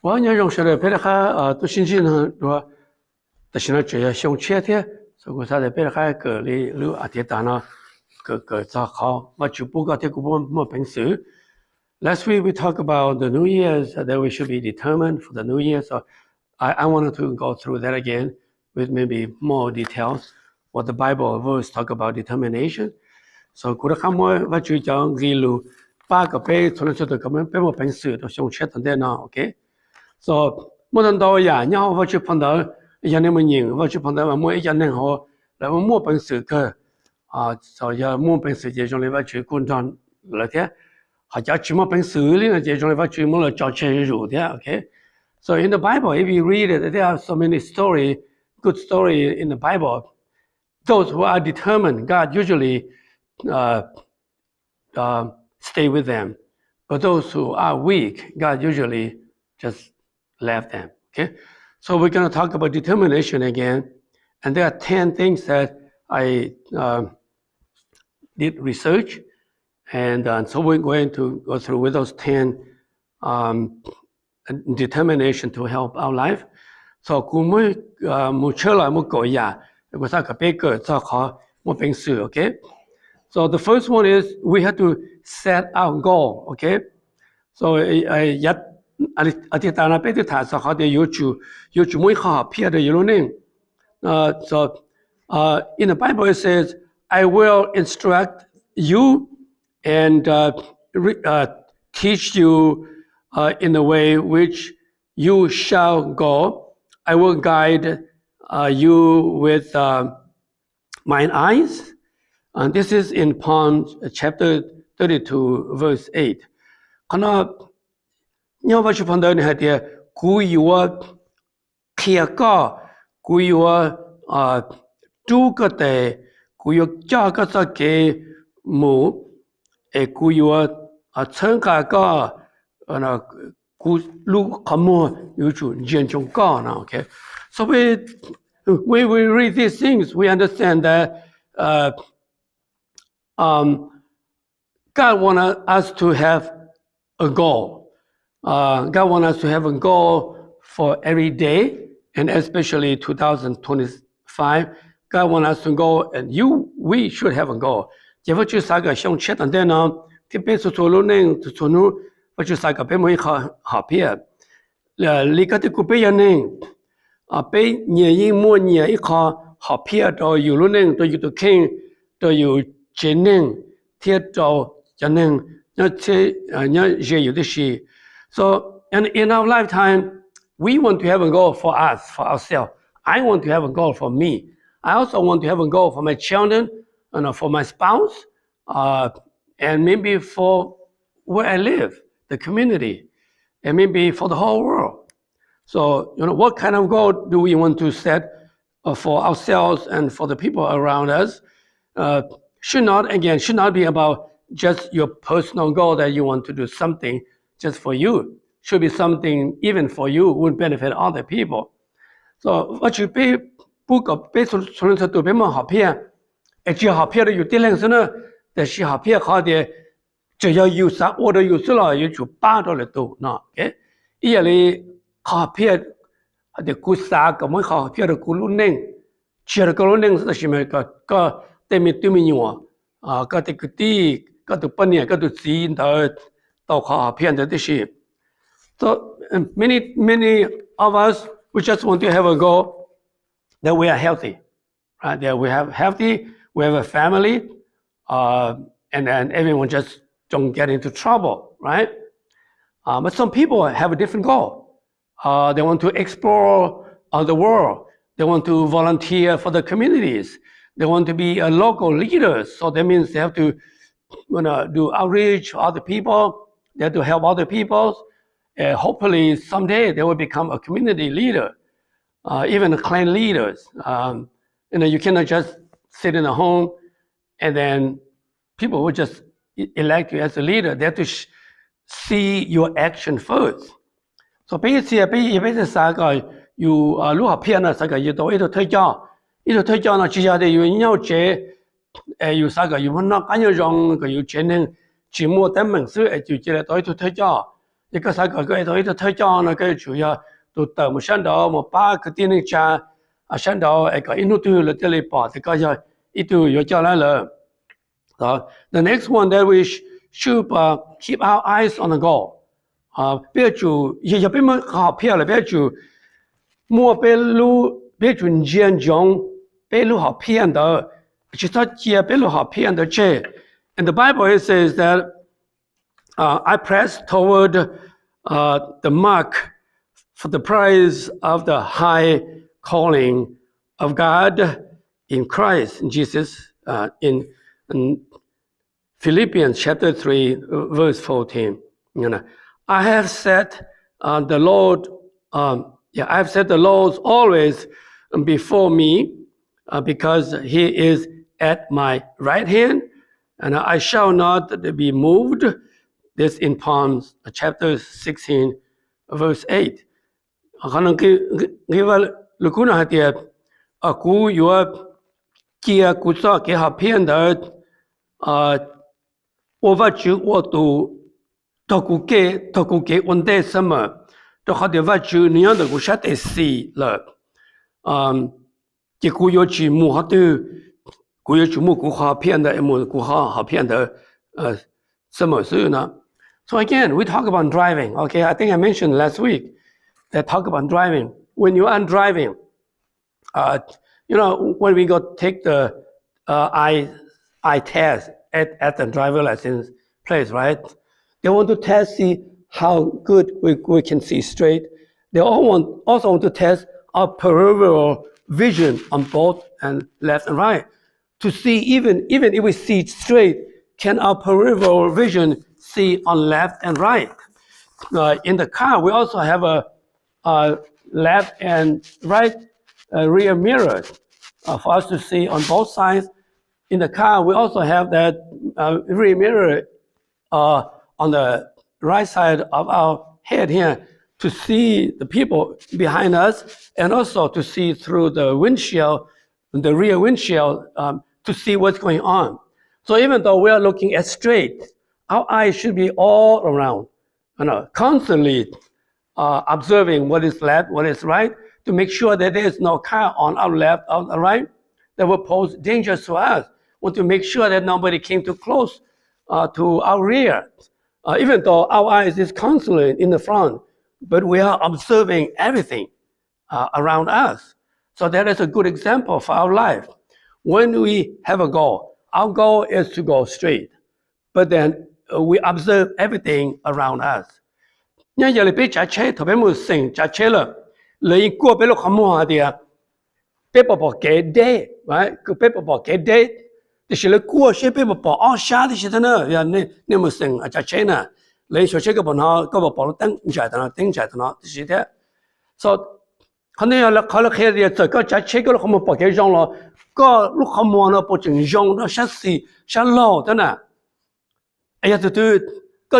我呢用说的别的哈都新鲜呢，多，但是呢，只要想切的，所以我在别的哈个里路阿铁蛋呢，个早好，我就不搞这个么本事。Last week we talked about the New Year's that we should be determined for the New Year. So I wanted to go through that again with maybe more details. What the Bible verse talk about determination. So 古的看我就讲记录八个杯，从来说的根本没本事，都想切等待呢，OK？So 冇人到呀，然后我去碰到一那么人，我去碰到某一家人好，然后冇本事个所以冇本事这种的我去工厂那天，好家去冇本事的这种的我去冇了交钱入的，OK？ So in the Bible, if you read it, there are so many good story in the Bible. Those who are determined, God usually stay with them. But those who are weak, God usually just left them. Okay? So we're going to talk about determination again. And there are 10 things that I did research. And so we're going to go through with those 10 determination to help our life. So okay? So the first one is we have to set our goal, okay? So in the Bible it says, I will instruct you and teach you in the way which you shall go. I will guide you with mine eyes. And this is in Psalm chapter 32, verse 8. Kana nyawa chu phanda ni hatia ku yuwa khia ka ku yuwa tu ka te ku yuwa cha ka sa ke mu e ku yuwa chang ka ka na ku lu khamu yu chu jian chong ka na, okay? So when we read these things, we understand that God wants us to have a goal. God wants us to have a goal for every day, and especially 2025. God wants us to go, and we should have a goal. 结果就三个想切等待呢，特别是做路呢，做路我就三个别没好片，离个的古别人呢，被年一末年一考好片到有路呢，都有的看，都有技能，贴到技能，那这也有的是。So and in our lifetime, we want to have a goal for us, for ourselves. I want to have a goal for me. I also want to have a goal for my children, for my spouse, and maybe for where I live, the community, and maybe for the whole world. So, what kind of goal do we want to set for ourselves and for the people around us? Should not be about just your personal goal that you want to do something just for you. Should be something even for you would benefit other people. So what you pay book of based on to be more happy. If you happy you dealing so that she happy how the 只要有啥我都有事了，也就把到了都那，okay？ 伊里happy的故事个么happy的故路呢？其实故路呢是什么个对面用个这个地个都半年个都自然到happy的这些。So many of us we just want to have a goal that we are healthy, right? That we have healthy, we have a family, and then everyone just don't get into trouble, right? But some people have a different goal. They want to explore the world. They want to volunteer for the communities. They want to be a local leader. So that means they have to do outreach to other people. They have to help other people. Hopefully someday they will become a community leader, even clan leaders. You cannot just sit in a home and then people will just elect you as a leader. They have to see your action first. So 俾一次三個有如何騙呢？三個一度推銷呢，之下的有要借有三個有乜那咁樣個有錢呢？節目等門數就借嚟到推銷。一个啥个头一个推荐那个主要都到我想到我把个电力家想到一个印度队了这里把这个要一度有叫来了。The next one that we should keep our eyes on the goal. 别就也别么好骗了，别就莫别路别就严重，别路好骗的，其实也别路好骗的这。In the Bible it says that I press toward the mark for the prize of the high calling of God in Christ Jesus in Philippians chapter 3 verse 14. I have set the Lord I've set the Lord always before me because he is at my right hand and I shall not be moved. This in Psalms chapter 16 verse 8. 可能给我如果那点古有几古早给好骗的我发觉我都古给问题什么都好的发觉你样的古下得死了这古有节目好的古有节目古好骗的古好骗的什么事呢？So again, we talk about driving. Okay, I think I mentioned last week that talk about driving. When you are driving, when we go take the eye test at the driver license place, right? They want to test see how good we can see straight. They also want to test our peripheral vision on both and left and right to see even if we see straight, can our peripheral vision see on left and right? In the car, we also have a left and right rear mirrors for us to see on both sides. In the car, we also have that rear mirror on the right side of our head here to see the people behind us and also to see through the windshield, the rear windshield, to see what's going on. So even though we are looking at straight, our eyes should be all around, constantly observing what is left, what is right, to make sure that there is no car on our left or the right that will pose danger to us. We want to make sure that nobody came too close to our rear. Even though our eyes is constantly in the front, but we are observing everything around us. So that is a good example for our life. When we have a goal, our goal is to go straight, but then we observe everything around us. 因為你俾揸車，特別冇成揸車啦，你過俾落咁話啲啊，俾寶寶幾day，right？佢俾寶寶幾day，但是你過些俾寶寶哦下啲時陣呢，呀你冇成揸車呢，你上車個寶寶個寶寶等唔在度，等在度，是的。So 可能要考慮下啲就個揸車個落咁寶幾樣咯，個落咁話呢寶正樣咯，下時下路真係，哎呀對。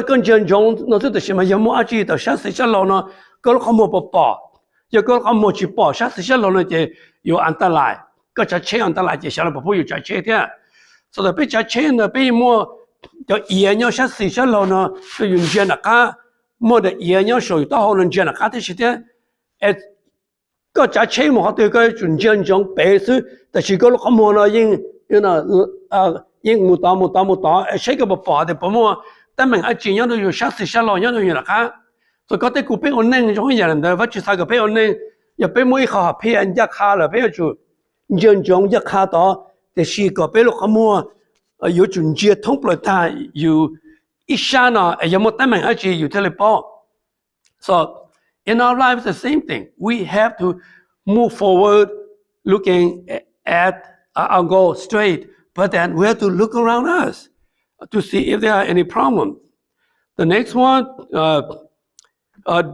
跟dân chúng nó rất là xem mà giống ai chỉ tao sát sinh lâu nó có không một bỏ giờ có không một chỉ bỏ sát sinh lâu nó chỉ có an toàn lại có trả chế an toàn lại chỉ sao là bảo có trả chế thế sau đó bị trả chế nó bị mua cho ý nhau sát sinh lâu nó tôi dùng tiền là cả mua được ý nhau sửa tao họ dùng tiền là cả thế chứ thế có trả chế mà họ từ cái dùng dân chúng bé xứแต่chỉ có không mua nó nhưng nhưng một tao sẽ cái bỏ thì bảo mua但mình ở chỉ nhau nó dùng sát sinh lâu nhau nó dùng là khác, rồi có thể cụ bị ổn định trong cái nhà này vật chất sao cái bị ổn định, giờ bị mỗi họ bị anh giác khá là bị chủ, dân chúng giác khá đó, thì chỉ có bị lúc họ mua,有准接通不了它，有一下呢，有么但mình ở chỉ有 teleport, so in our lives the same thing, we have to move forward, looking at our goal straight, but then we have to look around us. To see if there are any problems. The next one,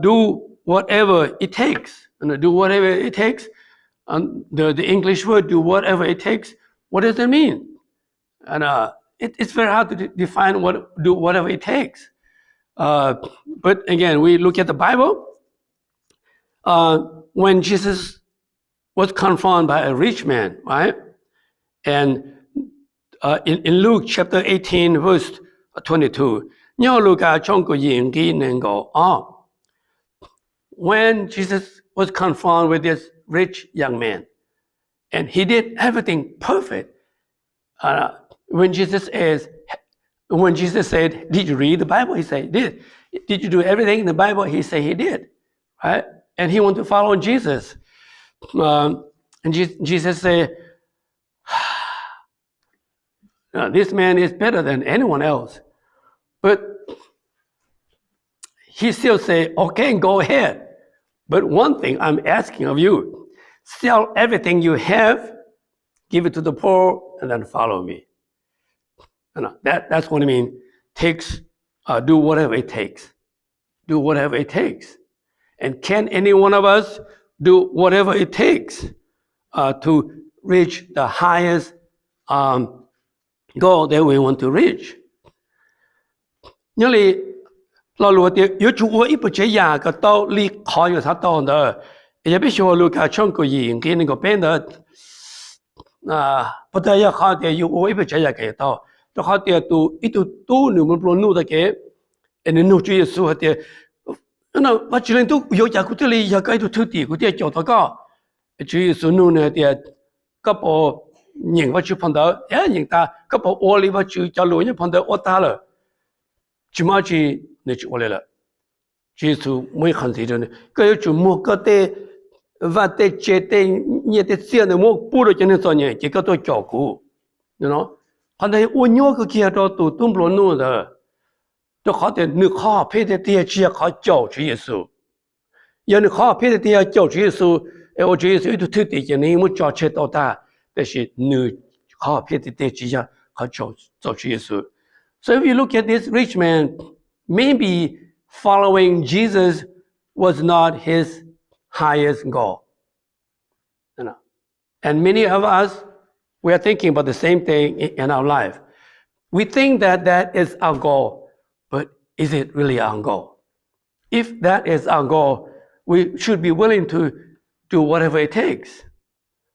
do whatever it takes. Do whatever it takes. The English word, do whatever it takes. What does that mean? And it's very hard to define do whatever it takes. But again, we look at the Bible. When Jesus was confronted by a rich man, right? And in Luke chapter 18, verse 22, nhớ lúc cả trong cái gì kỹ năng when Jesus was confronted with this rich young man, and he did everything perfect. When Jesus said, "Did you read the Bible?" He said, "Did." Did you do everything in the Bible? He said he did, right? And he wanted to follow Jesus. And Jesus said, "This man is better than anyone else." But he still said, "Okay, go ahead. But one thing I'm asking of you, sell everything you have, give it to the poor, and then follow me." That's what I mean. Do whatever it takes. Do whatever it takes. And can any one of us do whatever it takes to reach the highest goal that we want to reach? Nhớ là lo lúa tiệt yếu chủ ít bữa chế nhà cái tàu li khó yếu sát tàu đó, giờ biết số lúa cả trong cái gì cái này có bên đó bắt đầu giờ khó tiệt yếu ít bữa chế nhà cái tàu, đó khó tiệt ít tu nếu muốn plonu đó cái, anh nuôi chui số tiệt, nó bắt chỉ lên tu yếu nhà cái li giờ cái tu thứ tiệt cái tiệt cho đó cái chui số nuôi này tiệt cái bộ nhìn vào chụp phong đó, nhìn ta cái bộ ô li vào chụp cho lúa như phong đó ô ta rồi. Chỉ mà chỉ nên chịu lại là chỉ số mới khẩn gì rồi cái chủ mua cái tê và tê chế tê như tê tiền này mua bù được cho nên sao nhỉ chỉ có tôi chọn cũ, you know, còn đây ô nhô cái kia đó tụi tung luôn nữa rồi, tôi khó để nước khó phê để tiền chỉ khó chọn chủ耶稣，要nước khó phê để tiền chọn主耶稣，我主耶稣一直推荐你们找车到达，但是nước khó phê để tiền chỉ khó chọn主耶稣。So if you look at this rich man, maybe following Jesus was not his highest goal. You know? And many of us, we are thinking about the same thing in our life. We think that that is our goal, but is it really our goal? If that is our goal, we should be willing to do whatever it takes.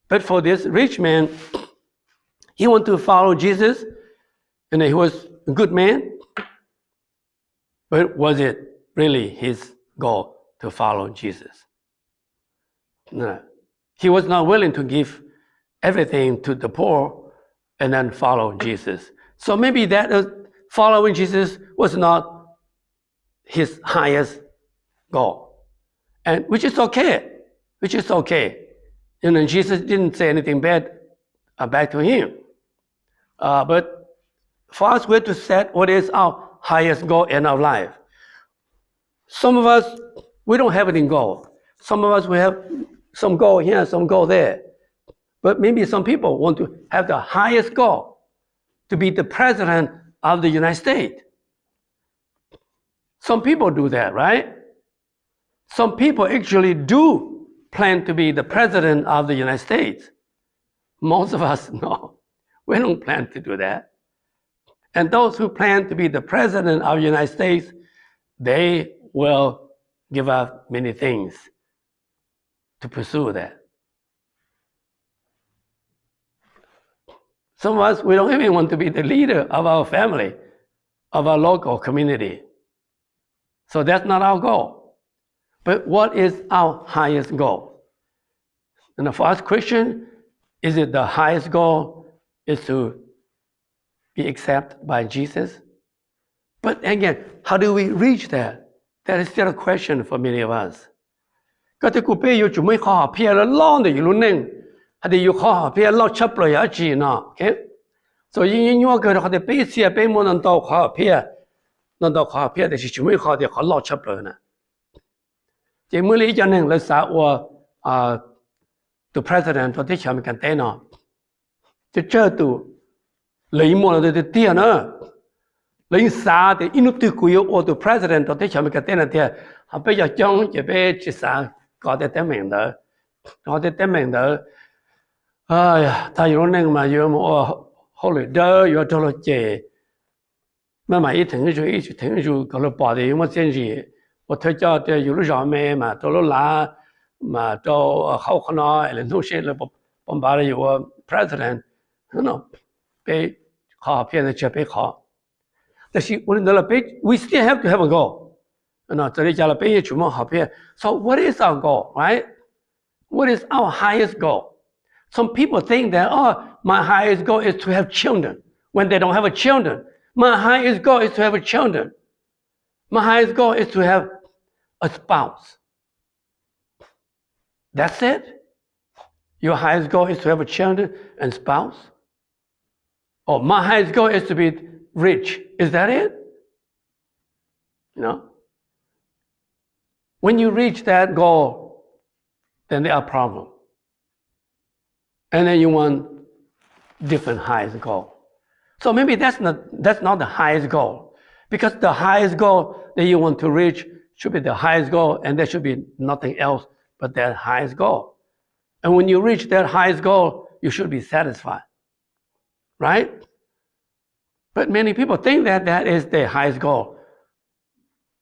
But for this rich man, he wanted to follow Jesus, and he was a good man, but was it really his goal to follow Jesus? No. He was not willing to give everything to the poor and then follow Jesus. So maybe that following Jesus was not his highest goal, and which is okay. You know, Jesus didn't say anything bad back to him, but for us, we have to set what is our highest goal in our life. Some of us, we don't have any goal. Some of us, we have some goal here, some goal there. But maybe some people want to have the highest goal, to be the president of the United States. Some people do that, right? Some people actually do plan to be the president of the United States. Most of us, no, we don't plan to do that. And those who plan to be the president of the United States, they will give up many things to pursue that. Some of us, we don't even want to be the leader of our family, of our local community. So that's not our goal. But what is our highest goal? And for us Christians, is it the highest goal is to be accepted by Jesus? But again, how do we reach that? That is still a question for many of us. ก็ที่กูเป้อยู่จุไม่ขอเพียแล้วล่องเดี๋ยวรู้นึงถ้าเดี๋ยวขอเพียล่อชับเลยอาจีเนาะ okay? So ยิ่งยัวเกิดเขาเดี๋ยวไปเสียไปมันนั่นต่อขอเพียนั่นต่อขอเพียแต่จุไม่ขอเดี๋ยวเขาล่อชับเลยนะเจ้าเมื่อนี้จันหนึ่งเราสาวตัว president ตัวที่ชาวอเมริกันเต้เนาะจะเจอตัวlấy một là để tiền nữa lấy xa thì in từ cuối ô từ president đó tới chọn cái tên là tiền họ bây giờ trong chỉ bây chỉ xa có thể tên mình đó thay vì nên mà giờ một hồi đó giờ cho nó chế mà ít thằng chú có lúc bỏ đi mà chuyện gì tôi thấy cho thì giờ lúc rõ mẹ mà tôi lúc lá mà tôi không nói là nó sẽ là bom ba là president, you know, 被考偏的就被考 we still have to have a goal. So what is our goal, right? What is our highest goal? Some people think that, my highest goal is to have children when they don't have a children. My highest goal is to have a children. My highest goal is to have a spouse. That's it? Your highest goal is to have a children and spouse? Or my highest goal is to be rich. Is that it? No. When you reach that goal, then there are problems. And then you want different highest goal. So maybe that's not the highest goal. Because the highest goal that you want to reach should be the highest goal, and there should be nothing else but that highest goal. And when you reach that highest goal, you should be satisfied. Right? But many people think that that is their highest goal.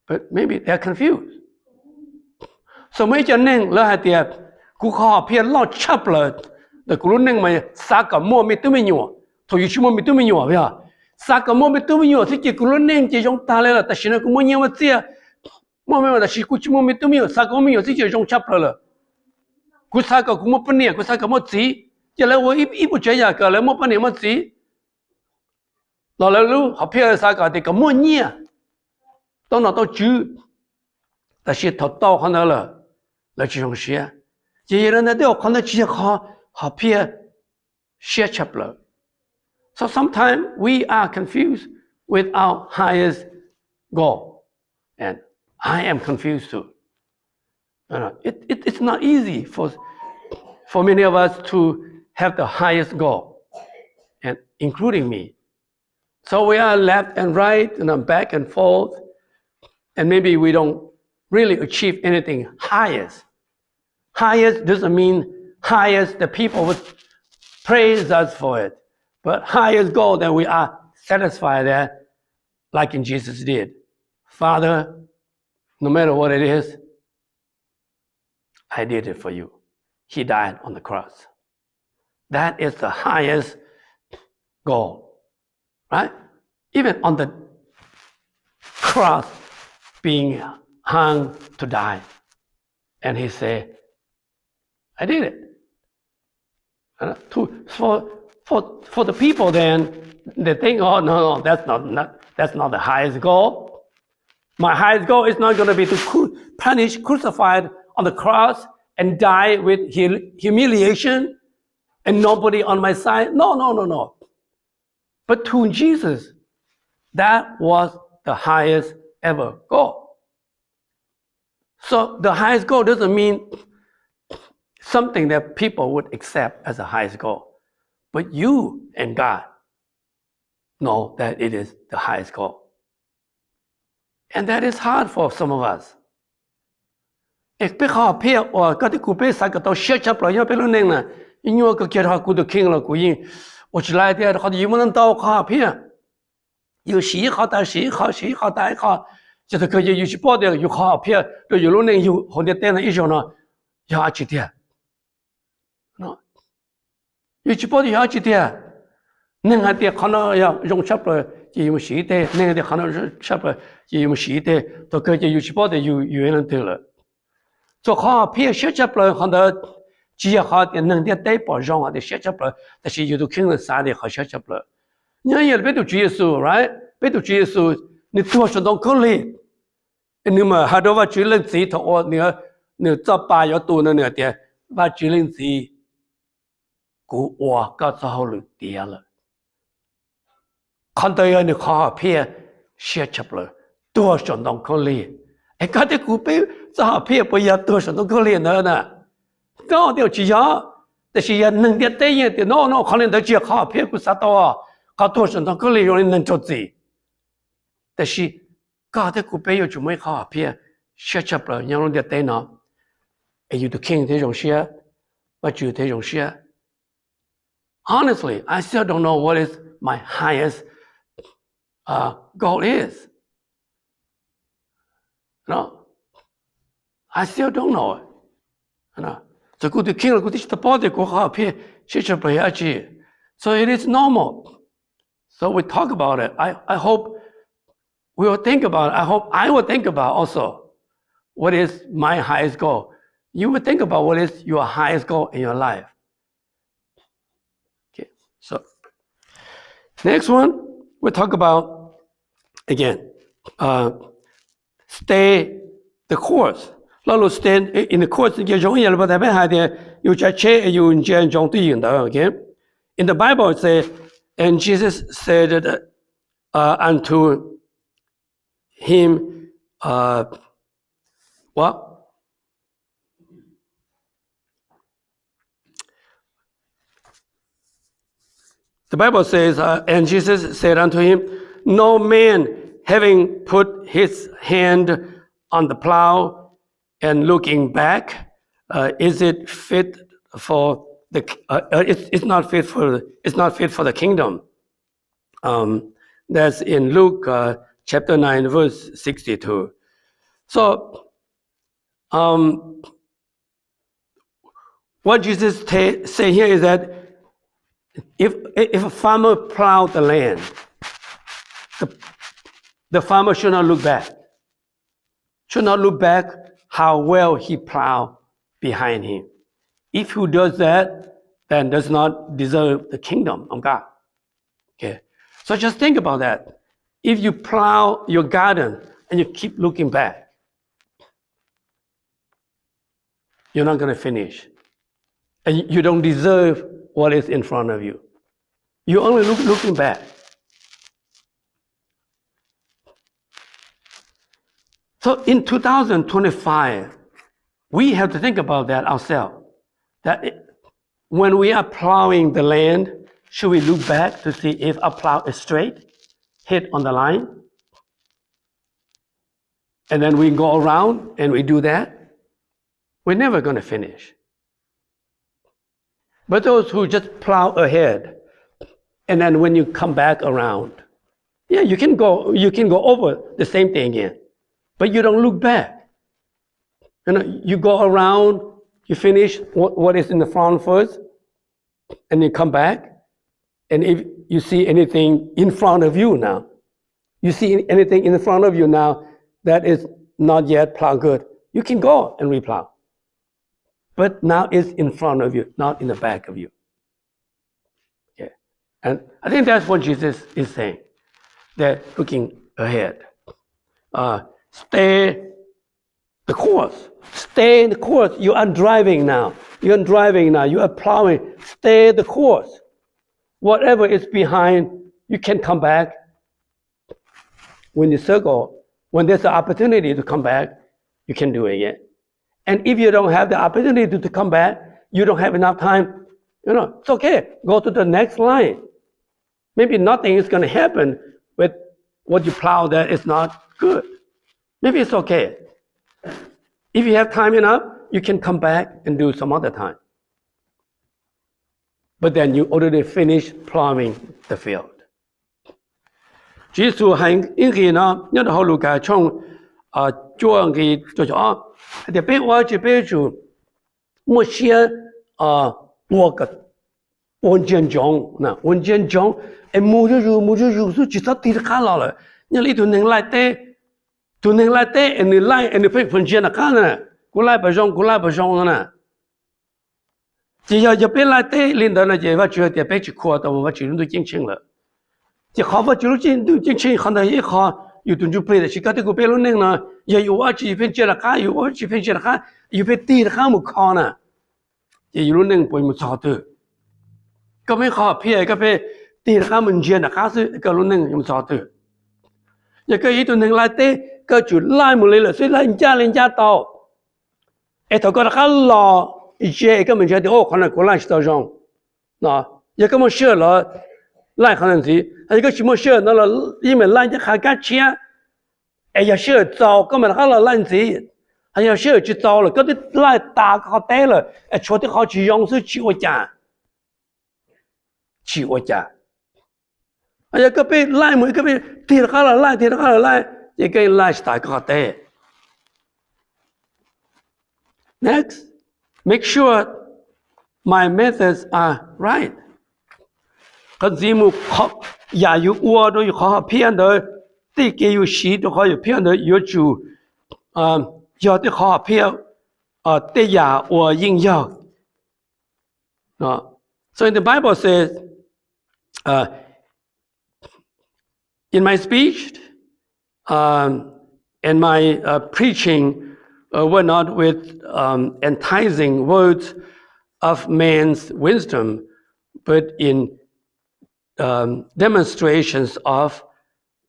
But maybe they're confused. So mấy cho nên là hai tiệp cú khó phía lo chấp là the cú nên mà sa cả mua mi tụi mình nhọ thôi chứ mua mi tụi mình nhọ vậy à sa cả mua mi tụi mình nhọ thì chỉ cú nên chỉ trong ta lên là ta xin cú mua nhiều vậy chứ mua mà là chỉ cú chỉ mua mi tụi mình nhọ sa cả mi nhọ thì chỉ trong chấp là cú sa cả cú mua bên này cú sa cả mua gì chỉ là 我一不觉呀个来mua bên này mua gì là lúc họ phía sa cả thì cả mua nhiều đó là đó chứ但是他到看到了，来这种事，这些人呢都要看到这些好偏写出了。So sometimes we are confused with our highest goal, and I am confused too. It's not easy for many of us to have the highest goal, and including me. So we are left and right, and back and forth, and maybe we don't really achieve anything highest. Highest doesn't mean highest that people would praise us for it, but highest goal that we are satisfied at, like in Jesus did. Father, no matter what it is, I did it for you. He died on the cross. That is the highest goal, right? Even on the cross being hung to die. And he said, I did it. For the people then, they think, oh no, that's not the highest goal. My highest goal is not going to be to punish, crucified on the cross and die with humiliation and nobody on my side. No. But to Jesus, that was the highest ever goal. So the highest goal doesn't mean something that people would accept as the highest goal. But you and God know that it is the highest goal. And that is hard for some of us. If we have peer or got the coupe cycle shut up like your name, in your get how good the king or queen, which like that, how you want to talk here. You see how that she, how that, how. 就是可以有些报的有好片，对有路人有好的带上一种呢，要几天，喏，有些报的要几天，那个的可能要用差不多就用时代，那个的可能是差不多就用时代，都可以有些报的有人对了，做好片写差不多可能只要好的能的代表上啊的写差不多，但是有都看了啥的好写差不多，你看也别都主耶稣 ，right？ 别都主耶稣，你多少都可以。nhưng mà hai đứa vào chữ lên gì thôi nếu cho ba yếu tố nữa thì vào chữ lên gì của có sao được tiền rồi còn tới nếu khó phía sẽ chấp rồi tôi sẽ đồng có liền cái cái của bé sao phía bây giờ tôi sẽ đồng có liền nữa nè đó điều chỉ cóแต่是能的对应的 no 可能的只好phía của sao đó có tôi sẽ đồng có liền rồi能做gì但是 God the coupe yo chumai kha phia shut up la nyang de te na e you the king thế rong xia but you thế rong xia honestly I still don't know what is my highest goal is no I still don't know it no so good the king good the body go kha phia shut up ya chi so it is normal so we talk about it I hope we will think about, I hope I will think about also, what is my highest goal? You will think about what is your highest goal in your life. Okay, so next one, we'll talk about, again, stay the course. 老路 stay in the course 嘅容易了，不代表下啲有只車有唔正常對應的。Okay, in the Bible it says, and Jesus said unto him, what? The Bible says, and Jesus said unto him, no man having put his hand on the plow and looking back, is it fit for the? It's not fit for the kingdom. That's in Luke chapter 9, verse 62. So, what Jesus say here is that if a farmer plowed the land, the farmer should not look back. Should not look back how well he plowed behind him. If he does that, then does not deserve the kingdom of God. Okay, so just think about that. If you plow your garden and you keep looking back, you're not going to finish. And you don't deserve what is in front of you. You're only looking back. So in 2025, we have to think about that ourselves. That when we are plowing the land, should we look back to see if our plow is straight, hit on the line? And then we go around and we do that? We're never going to finish. But those who just plow ahead, and then when you come back around, yeah, you can go over the same thing again, but you don't look back. You go around, you finish what is in the front first, and you come back, and if you see anything in front of you now, you see anything in front of you now that is not yet plowed good, you can go and replow. But now it's in front of you, not in the back of you. Okay, and I think that's what Jesus is saying. That looking ahead, stay the course. Stay the course. You are driving now. You are plowing. Stay the course. Whatever is behind, you can come back. When you circle, when there's an opportunity to come back, you can do it again. And if you don't have the opportunity to come back, you don't have enough time, it's okay. Go to the next line. Maybe nothing is going to happen with what you plow that is not good. Maybe it's okay. If you have time enough, you can come back and do some other time. But then you already finished plowing the field. 主要係因為呢，因為好路嘅從做嘅做咗，特別我這邊就某些我嘅文件中，那文件中，冇咗就其實啲看落了，你呢度能來的，度能來的，你來，你被文件的看呢，過來不用呢。只要一邊來的，領導呢就話覺得被去擴到我這人都進清了。就好不就进去可能也好，有顿就背的，是搞这个背了那呢，也有我几篇接了看，有我几篇接了看，有篇低的看不看呢，也有那不用找的，个没好偏个被低的看不见的，还是个路那用找的，一个一顿能来的，个就来不来了，所以人家到，头个他老一些根本觉得哦，可能过来是到上，那也根本学了。來可能是，一個什麼事，那了因為來就還敢錢，有事做，根本還了來子，還有事去做了，嗰啲來打好低了，坐得好去用是去我家，有個被來冇，個被跌好了來，一個來是打好低。Next, make sure my methods are right. 個字幕學也要我都要學偏的，这给有时都可以骗的有主有的好骗对呀我应要So in the Bible says in my speech and my preaching were not with enticing words of man's wisdom, but in demonstrations of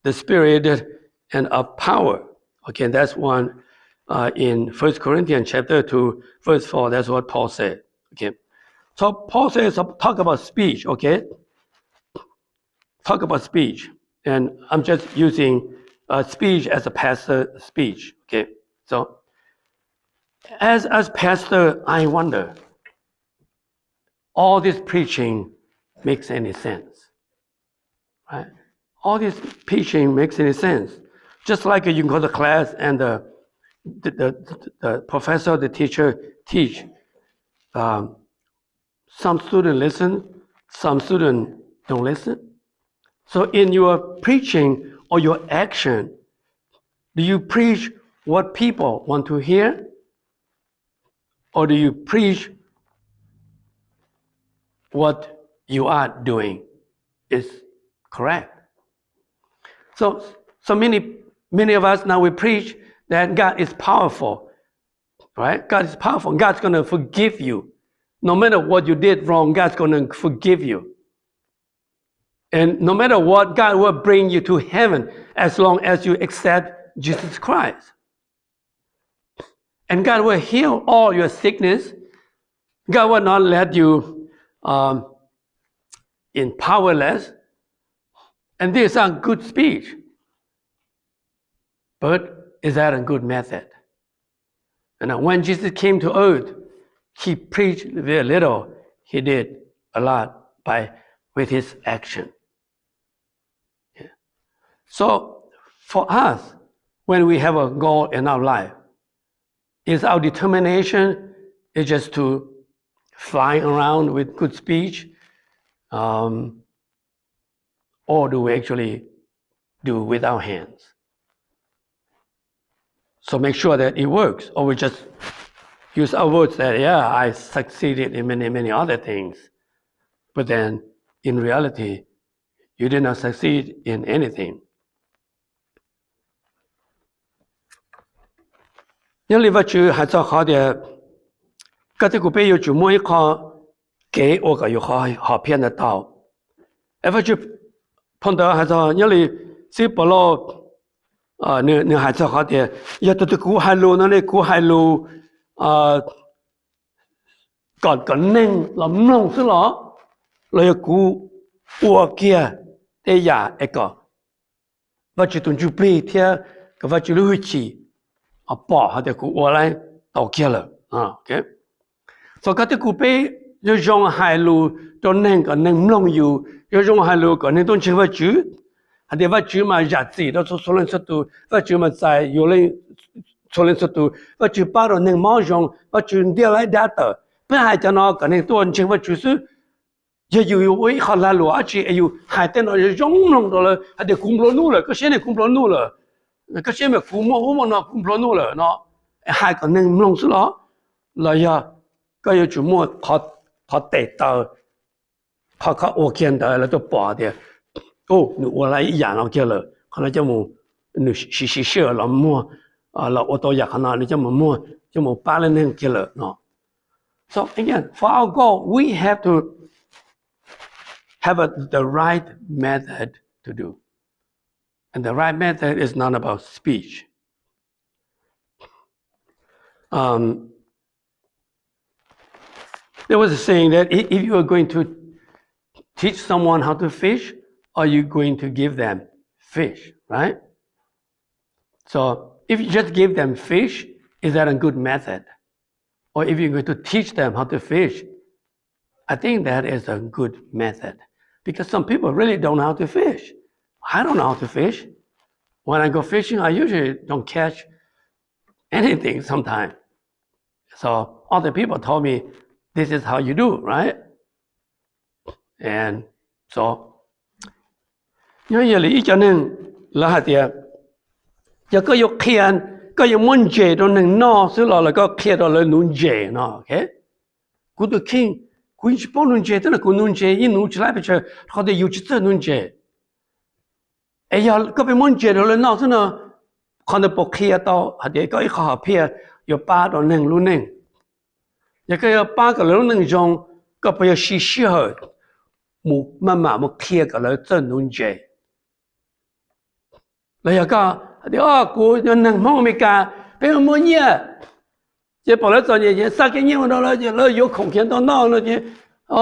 the Spirit and of power. Okay, that's one in 1 Corinthians chapter 2, verse 4. That's what Paul said. Okay, so Paul says talk about speech. Okay, talk about speech, and I'm just using speech as a pastor speech. Okay, so as pastor, I wonder, all this preaching makes any sense, right? All this preaching makes any sense. Just like you can go to class and the professor, the teacher teach. Some students listen, some students don't listen. So in your preaching or your action, do you preach what people want to hear? Or do you preach what you are doing is correct? So many of us now we preach that God is powerful, right? God is powerful. God's going to forgive you. No matter what you did wrong, God's going to forgive you. And no matter what, God will bring you to heaven as long as you accept Jesus Christ. And God will heal all your sickness. God will not let you in powerless. And these are good speech. But is that a good method? And when Jesus came to earth, he preached very little. He did a lot with his action. Yeah. So for us, when we have a goal in our life, is our determination is just to fly around with good speech, or do we actually do with our hands? So make sure that it works, or we just use our words that, yeah, I succeeded in many, many other things. But then, in reality, you did not succeed in anything. Nhưng lý vật chữ hãy cho khó để các cái bây giờ chủ mỗi khó kế ở cái họ偏的道，而vật chữ碰到还说因为是不老你还做好的，要到古海路那里古海路còn nên làm nông sự lo rồi cú ua kia để nhà cái và chỉ tuân chủ bì theo cái và chỉ lưu chỉ bỏ họ để cú ua lại tàu kia了ok so cái cú bì yo dùng hải路cho nên cái nên nông yêu yo dùng hải路cái nên tuân chỉ và chủ để và chủ mà giá trị đó số lượng số tu và chủ mà tại有人số lượng số tu và chủ把nó nên mau dùng và chủ điều lại đã tới不还叫那个那多人情况就是也有为好来路而且有还在那用弄到了还得工作努了个现在工作努了个现在父母我们那工作努了那还个能弄死了那呀个有就么他得到他我见到了都把的哦我来一样了叫了可能叫么你是了么了我都也可能你叫么叫么把了那叫了喏So again, for our goal, we have to have the right method to do. And the right method is not about speech. There was a saying that if you are going to teach someone how to fish, are you going to give them fish, right? So if you just give them fish, is that a good method? Or if you're going to teach them how to fish, I think that is a good method. Because some people really don't know how to fish. I don't know how to fish. When I go fishing, I usually don't catch anything sometimes. So other people told me, this is how you do, right? And so, 因为里一家人，那还得 giờ có yêu khiên có yêu muốn chế đó nên nó xứ là có khiên đó là nung chế nó ok cú được khiên cú chỉ bao nung chế tức là cú nung chế in nung chỉ lại bây giờ họ để yêu chỉ tới nung chế ấy giờ có bị muốn chế đó là nó xứ nó còn được bọc khiên đó họ để có ít họ phía yêu ba đó nên luôn nên giờ cái yêu ba cái luôn nên trong có bây giờ xí xí hơn một mà một khiên cái là tới nung chế là giờ có thì cú nên mong mình cả bây giờ muốn nhỉ这本来做嘢，三个人到了就有空间到闹了就，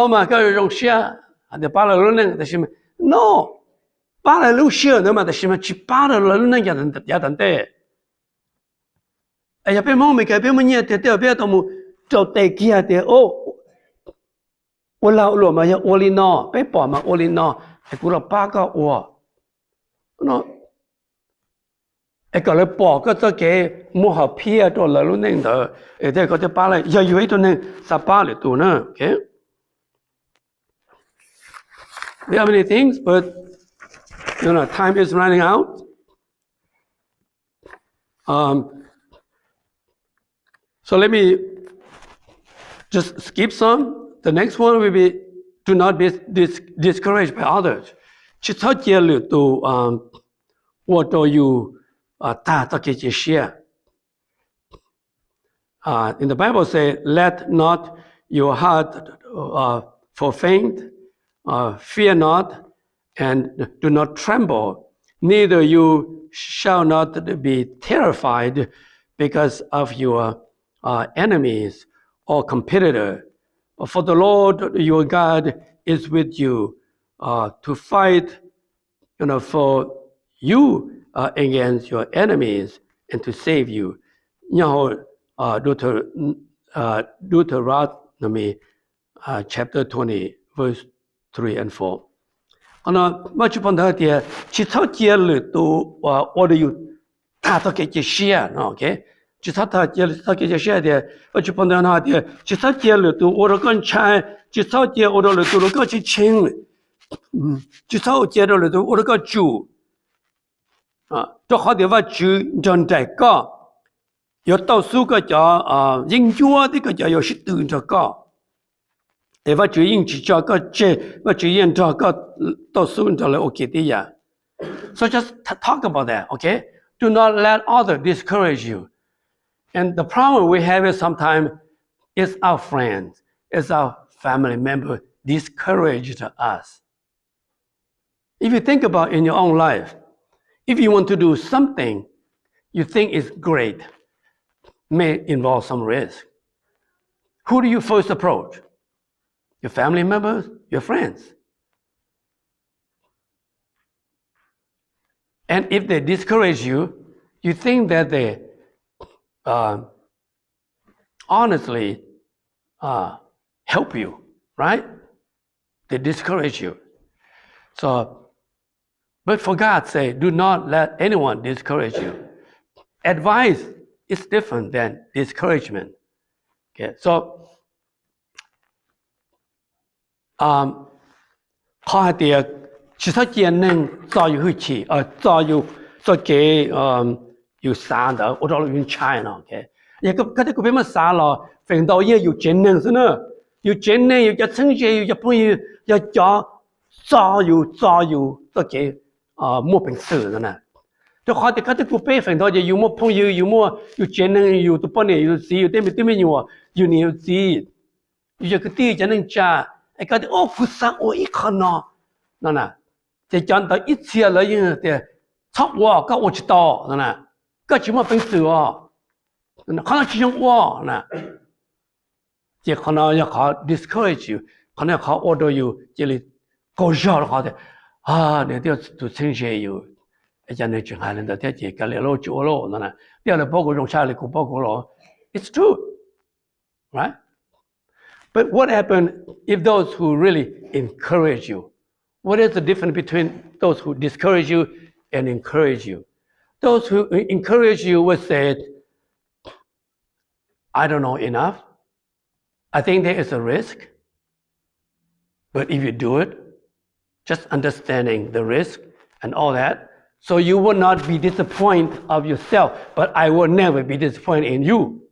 嘛，个用些，啊，就把了路能，但是么，no，把了路些，那么但是么，去把了路能也等的，哎呀，别忙没改，别么嘢，别到么，就得起啊的我老了嘛要我哩孬，别把嘛我哩孬，还顾了八个我，喏。cái là bỏ cái cho cái mua học pia đó là lúc nên đó, để có thể bảo lại, giờ vậy đó nên sao bảo lại tụi nó, okay? We have many things, but time is running out. So let me just skip some. The next one will be do not be discouraged by others. Chỉ thấu chia lựa tụ what do you in the Bible say, let not your heart for faint, fear not, and do not tremble. Neither you shall not be terrified because of your enemies or competitor. For the Lord your God is with you to fight, for you against your enemies and to save you. Deuteronomy chapter 20, verse 3 and 4. Much upon that, chỉ thao chia lử tu order you ta to cái chia no okay chỉ thao cái chia thì much upon that thì chỉ thao chia lử tu order con trai chỉ thao chia order lử tu có chỉ chính chỉ thao chia lử tu order có chủ cho họ để vào chủ trong đại có有到数个叫研究的个叫有是读这个，哎，我就研究这个我就研究这个到数这了 OK 的呀。So just talk about that, okay? Do not let others discourage you. And the problem we have is sometimes is our friends, is our family member discouraged us. If you think about in your own life, if you want to do something you think is great, may involve some risk. Who do you first approach? Your family members, your friends. And if they discourage you, you think that they honestly help you, right? They discourage you. So, but for God's sake, do not let anyone discourage you. Advice is different than discouragement. Okay, so 他的其他技能早有会起，早有做给有啥的，我到了用 China OK， 也个这个别么啥了，反倒也有技能是呢，有技能有个成绩有个朋友要教早有做给没本事的呢。就好的，这个辈分到底有没朋友，有技能，有多半年有资，有对面有你有资，有个地才能加，哎，个的不上我一看呢，那在讲到一切了因的，操我，个我知道，个什么本事哦，可能只用我这可能要靠 discourage you， 可能要靠 order you， 这里搞笑的话的你都要做成些有。人哋全係人哋睇住隔離攞做咯，啲人包括用晒嚟個包括咯。It's true, right? But what happened if those who really encourage you? What is the difference between those who discourage you and encourage you? Those who encourage you will say, I don't know enough. I think there is a risk. But if you do it, just understanding the risk and all that, So you will not be disappointed of yourself, but I will never be disappointed in you.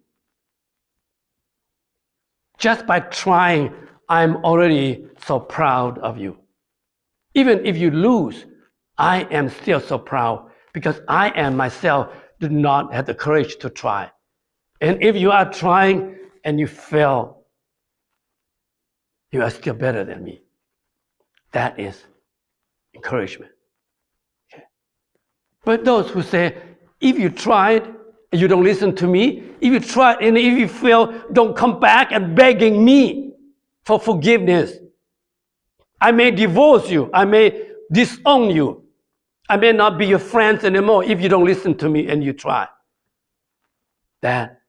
Just by trying, I'm already so proud of you. Even if you lose, I am still so proud because I am myself do not have the courage to try. And if you are trying and you fail, you are still better than me. That is encouragement. Okay. But those who say, if you tried and you don't listen to me, if you try and if you fail, don't come back and begging me for forgiveness. I may divorce you. I may disown you. I may not be your friends anymore if you don't listen to me and you try. That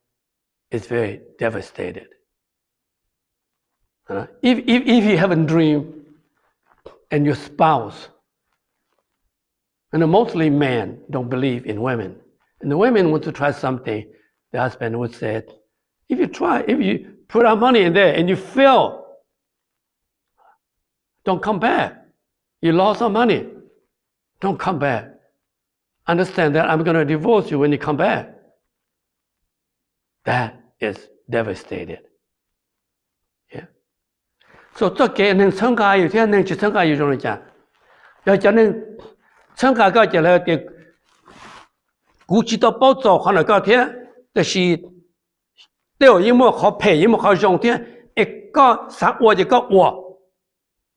is very devastated. If you have a dream and your spouse, and mostly men don't believe in women, and the women want to try something, the husband would say, if you put our money in there and you fail, don't come back. You lost our money. Don't come back. Understand that I'm going to divorce you when you come back. That is devastated. Yeah. So 这给人参加有些人去参加有种人讲，要叫人参加个就来的，估计到包早可能个天，但是对一幕好配一幕好用天，一个啥我就个我。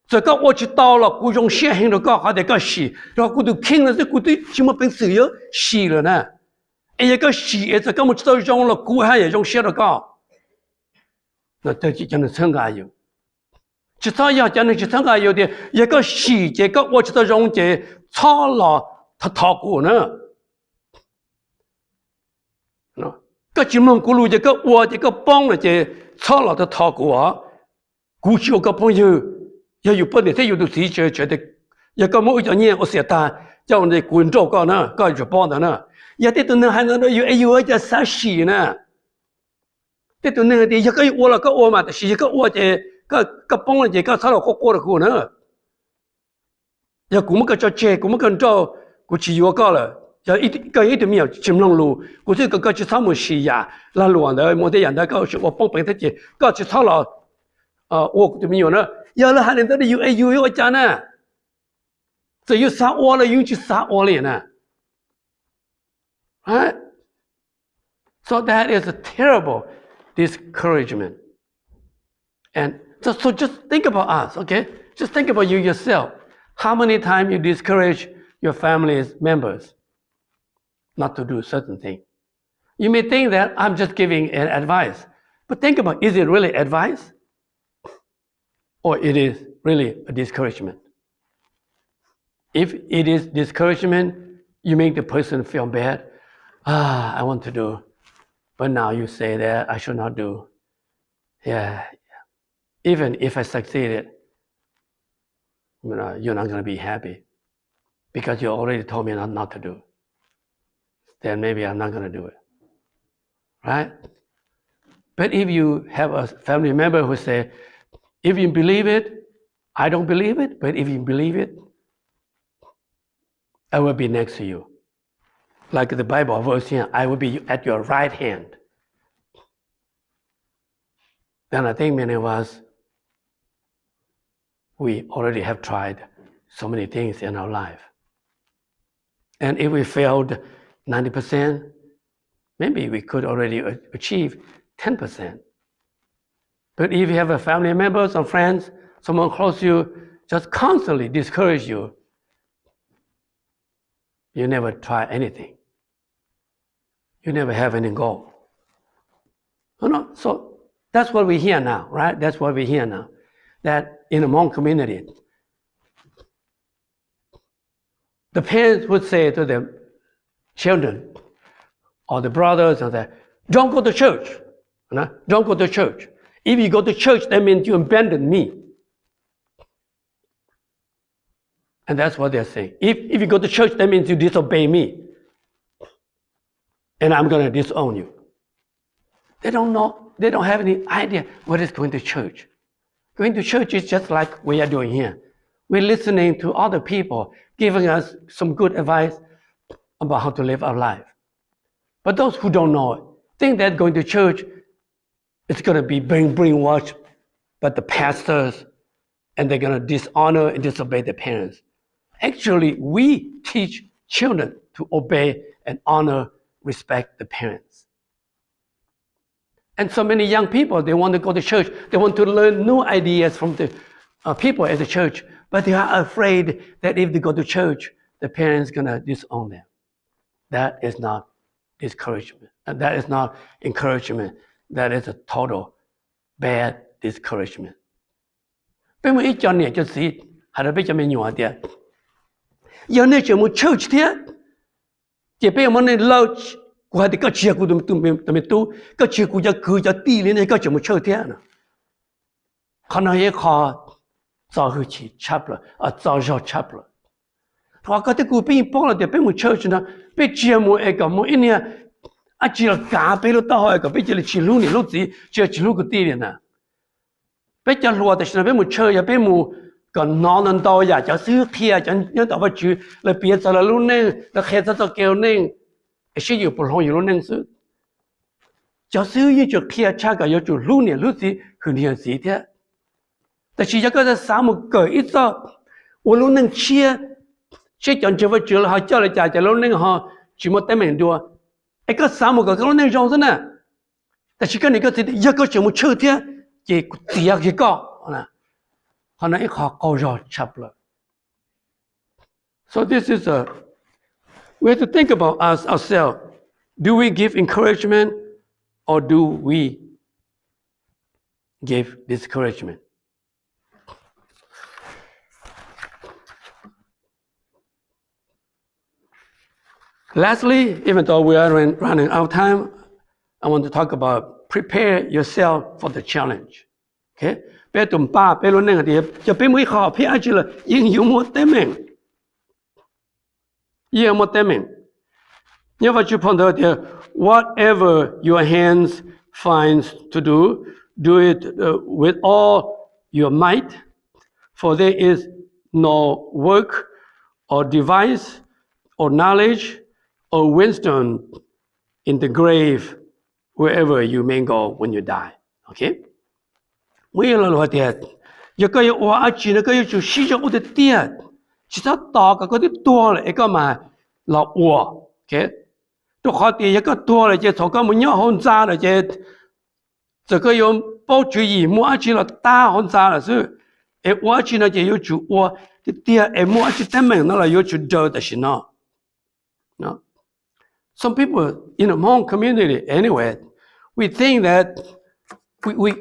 这个我去到了，我用现行的个还得个洗，然后我都听了这我都怎么本事有洗了呢？一个洗这个我知道用了，我还也用写的个，那这就叫人参加有。至少要叫人去参加有的一个洗这个我知道用这操了他套过呢。那个金门咕噜这个我这个帮了这操了他套过，估计我个朋友。要有本地才有的事情觉得一个某一种人我写单叫你滚走个呢个就帮的呢也得都能还能有一个啥事呢得都能的一个我了个我嘛是一个我的个帮了这个操了过的过呢要我们个叫这我们个叫估计有个了要一点没有金龙路估计个去上么事呀那路的没得人的个是我帮本地这个去操了我都没有呢要了还能到有讲呢，这有杀我了，有去杀我了呢。Right? So that is a terrible discouragement. And so just think about us, okay? Just think about you yourself. How many times you discourage your family's members not to do a certain thing? You may think that I'm just giving an advice, but think about, is it really advice? Or it is really a discouragement. If it is discouragement, you make the person feel bad. I want to do, but now you say that I should not do. Yeah. Even if I succeeded, you're not going to be happy because you already told me not to do. Then maybe I'm not going to do it. Right? But if you have a family member who say, if you believe it, I don't believe it, but if you believe it, I will be next to you. Like the Bible verse here, I will be at your right hand. Then I think many of us, we already have tried so many things in our life. And if we failed 90%, maybe we could already achieve 10%. But if you have a family member, some friends, someone close to you, just constantly discourage you, you never try anything. You never have any goal. So that's what we hear now, right? That's what we hear now. That in the Hmong community, the parents would say to their children or the brothers, don't go to church. Don't go to church. If you go to church, that means you abandon me. And that's what they're saying. If you go to church, that means you disobey me. And I'm going to disown you. They don't know. They don't have any idea what is going to church. Going to church is just like we are doing here. We're listening to other people, giving us some good advice, about how to live our life. But those who don't know it, think that going to church is going to be brainwashed by the pastors, and they're going to dishonor and disobey their parents. Actually, we teach children to obey and honor, respect the parents. And so many young people, they want to go to church. They want to learn new ideas from the people at the church, but they are afraid that if they go to church, the parents are going to disown them. That is not discouragement. And that is not encouragement. That is a total bad discouragement. 俾我一讲呢，就是还是比较没用的。有那节目 church 的，就俾我们那老，我还得个结果都没多，个结果就个就地里那个节目 church 的呢，可能也靠早回去差不了啊，早上差不了。我觉得古边帮了的，俾我 church 呢，俾节目一个每一年啊，只要加俾了到一个，俾这里去路呢，路子就去路个地里呢。bây giờ lúa thì nó bây giờ chơi bây giờ còn nó nên đâu ya cho xứ kia cho nhớ đâu phải chữ là bây giờ là luôn nên là khi cho kêu nên sử dụng bổ long luôn nên xứ cho xứ như chỗ kia cha cả chỗ luôn này luôn gì hình hiện gì thếแต่chỉ có cái sao một cởi ít sao luôn nên chia chia chọn cho với chữ là họ cho lại trả luôn nên họ chỉ một tấm mình đua cái sao một cái luôn nên trong thế nàyแต่chỉ cái này cái gì giờ có chuyện một chơi thế chỉ tiệc gì có nè họ nói họ câu rồi chập rồi. So this is we have to think about ourselves. Do we give encouragement or do we give discouragement? Lastly, even though we are running out of time, I want to talk about prepare yourself for the challenge. Okay? 别动把，别乱那个的，就别没好，别去了，应有么得命，有么得命。你要去碰到的 ，whatever your hands finds to do, do it with all your might, for there is no work or device or knowledge or wisdom in the grave wherever you may go when you die. Okay? 为了罗的，一个有我记那个有就洗着我的点，其他大个的多了一个嘛老我，OK？ 都好的一个多了，就从个么鸟红炸了，这个有包注意，莫去了大红炸了是，哎我去呢就有就我的点，哎莫去他们那了有就多的是呢，no. Some people in the Hmong community, anyway, we think that we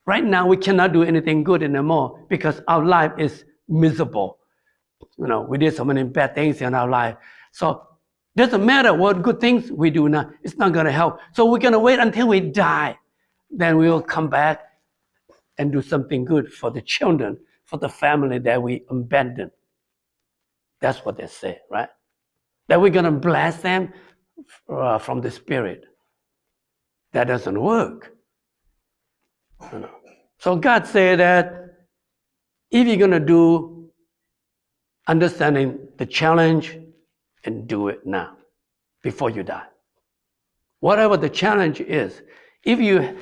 right now we cannot do anything good anymore because our life is miserable. You know, we did so many bad things in our life. So doesn't matter what good things we do now, it's not going to help. So we're going to wait until we die. Then we will come back and do something good for the children, for the family that we abandoned. That's what they say, right? That we're going to bless them from the Spirit. That doesn't work. You know. So God said that if you're going to do understanding the challenge, and do it now, before you die. Whatever the challenge is, if you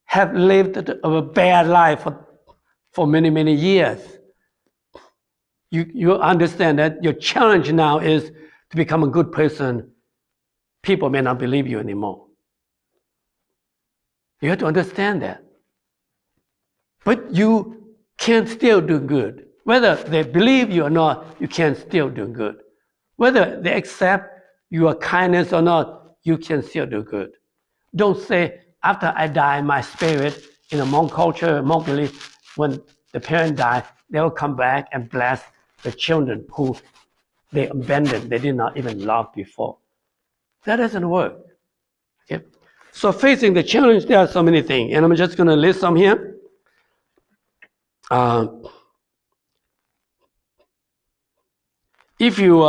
have lived a bad life for many, many years, you understand that your challenge now is to become a good person. People may not believe you anymore. You have to understand that. But you can still do good. Whether they believe you or not, you can still do good. Whether they accept your kindness or not, you can still do good. Don't say, after I die, my spirit, in a Hmong culture, Hmong belief, when the parent died, they will come back and bless the children who they abandoned, they did not even love before. That doesn't work. Okay? So facing the challenge, there are so many things, and I'm just going to list some here. If you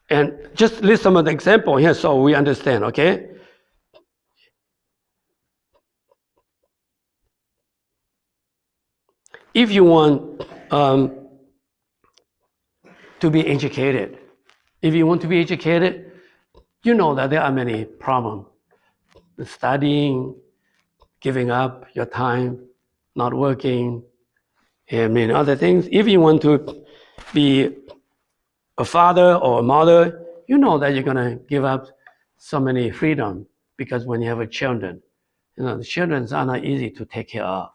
and just list some of the example here so we understand, okay? If you want to be educated. If you want to be educated, you know that there are many problems. Studying, giving up your time, not working, and many other things. If you want to be a father or a mother, you know that you're going to give up so many freedom because when you have a children, the children are not easy to take care of.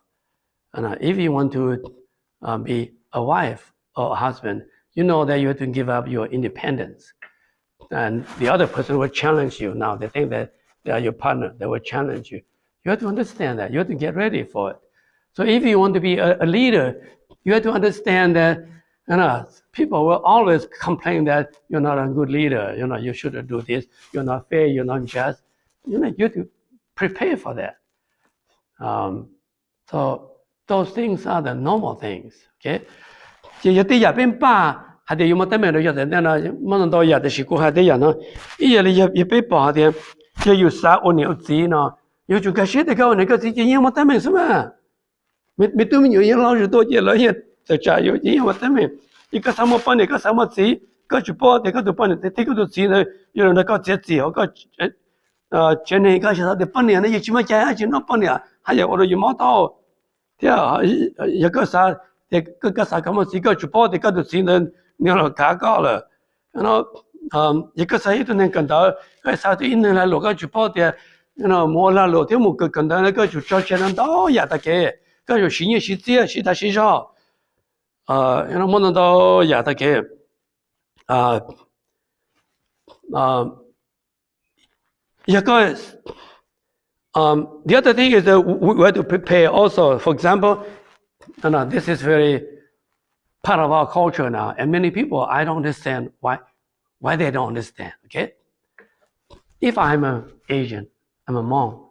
And if you want to be a wife or a husband, you know that you have to give up your independence. And the other person will challenge you. Now they think that they are your partner, they will challenge you. You have to understand that. You have to get ready for it. So if you want to be a leader, you have to understand that people will always complain that you're not a good leader. You shouldn't do this. You're not fair. You're not just. You have to prepare for that. So those things are the normal things. Okay. 有啲人變霸，係哋要乜得咩？有人啦，乜人都有的是過係啲人咯。依日你要俾霸啲，要殺我鳥子咯，要做嘅事哋講你個自己要乜得咩什麼？咪對面有人老是多嘢啦，嘢就加油，要乜得咩？一個什麼幫你個什麼字，個就幫你個就幫你，睇個就字呢，有人個字字，個前年個時候哋幫你，你要做乜嘢？就攞幫你啊，係呀，我哋要冇到，啲啊，一個啥？個啥咁嘅事，個就幫你個就字呢，你攞假高了，然後一個啥嘢都能見到，個啥都一年來攞個就幫你，冇啦攞啲冇個見到，個就找錢人多呀，大概。個有新嘢是這是他是少，然後冇能到呀大概，一個the other thing is that we have to prepare also. For example, this is very part of our culture now, and many people I don't understand why they don't understand. Okay, if I'm an Asian, I'm a Hmong,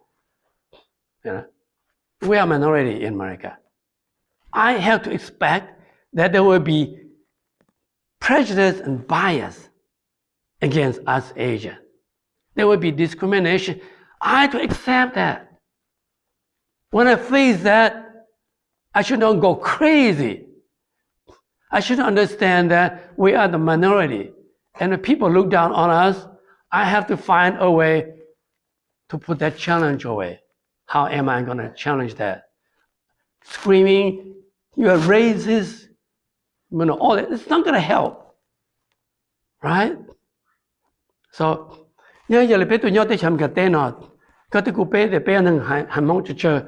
we are minority in America. I have to expect that there will be prejudice and bias against us Asians. There will be discrimination. I have to accept that. When I face that, I should not go crazy. I should understand that we are the minority and the people look down on us. I have to find a way to put that challenge away. How am I going to challenge that? Screaming, you are racist, all that, it's not going to help. Right? So, giờ là bé tụi nhau tới chăm cái tên nó, cái tụi cô bé thì bé nâng hành mong chơi,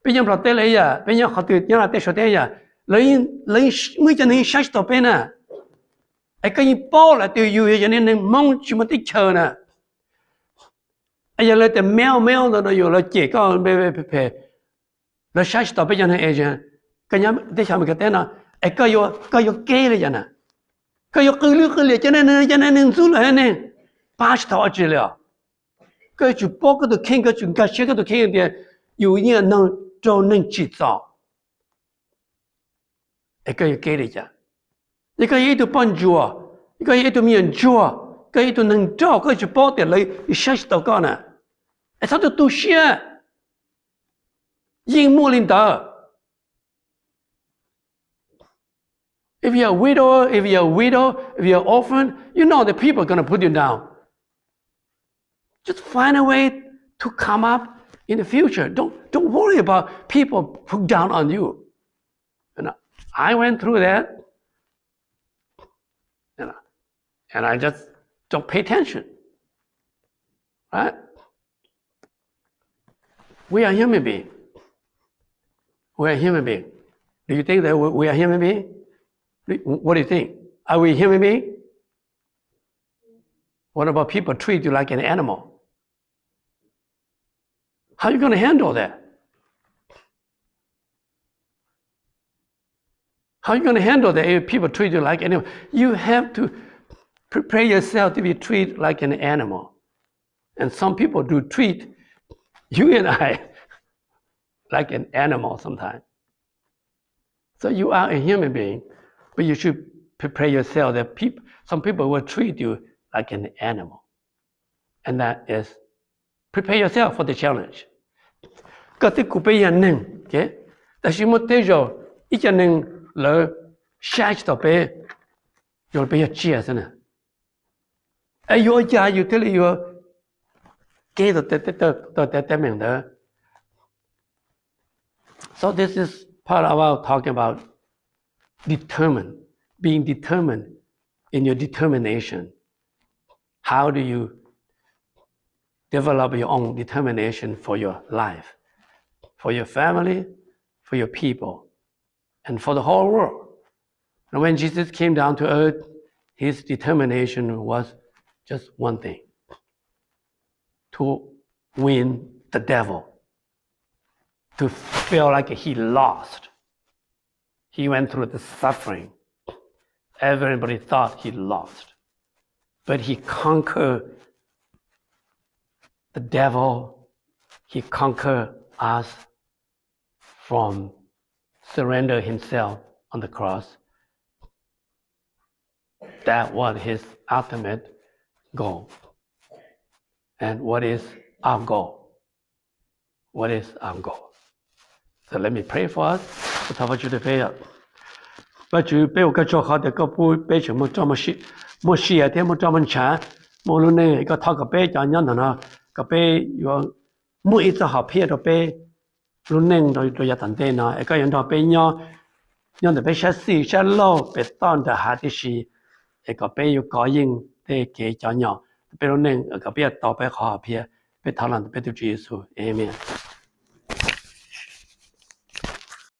bé nhau bảo tên lấy à, bé nhau họ tụi nhau là tên số tên à, lấy mới cho nên sách tao bé nè, cái gì bao là tụi yêu cho nên mong chỉ một tích chờ nè. Giờ là từ mèo rồi nó là chỉ có bé nó sai tao bây giờ này Asian cái nhóm để chăm cái tên nó cái yêu kêเลยvậy nè cái yêu cứ lừa cho nên giúp lại nên ba tao chỉ là cái chủ bao cái đồ khen cái chủ cái xe cái đồ khen thì yêu như năng cho nên chỉ tạo cái yêu kêเลยvậy cái yêu tụi bán chùa cái yêu tụi miền chùa cái yêu tụi năng cho cái chủ bao thì lấy sai tao cái nè sao tụi tu xe If you're a widow, if you're orphan, you know the people are going to put you down. Just find a way to come up in the future. Don't worry about people put down on you. I went through that, and I just don't pay attention. Right? We are human beings. We are human beings. Do you think that we are human beings? What do you think? Are we human beings? What about people treat you like an animal? How are you going to handle that? How are you going to handle that if people treat you like an animal? You have to prepare yourself to be treated like an animal. And some people do treat you and I like an animal sometimes. So you are a human being, but you should prepare yourself that some people will treat you like an animal. And that is, prepare yourself for the challenge. Có thể cụ bây giờ nâng, tại vì một thế rồi, ít cho nâng lỡ sai cho bé, 有被接真的。哎，有家有这里有给的名的。So this is part about talking about being determined in your determination. How do you develop your own determination for your life, for your family, for your people, and for the whole world? And when Jesus came down to earth, his determination was just one thing: to win the devil, to feel like he lost. He went through the suffering. Everybody thought he lost, but he conquered the devil. He conquered us from surrender himself on the cross. That was his ultimate goal. And what is our goal? What is our goal? So let me pray for us. Và chú béo cái cho họ để có bùi bé chúng một xí thì một trăm chán một lúc này có thao cái bé cho nhau nó cái bé có mỗi ít họ phía đó bé lúc này rồi giờ tận đây nó cái nhân đó bé nhau nhau để bé sẽ lâu bé tòn để hạ đi xí cái bé có có yên để cái cho nhau bé lúc này cái bé tao bé họ phía bé thảo luận bé tu Giêsu Amen.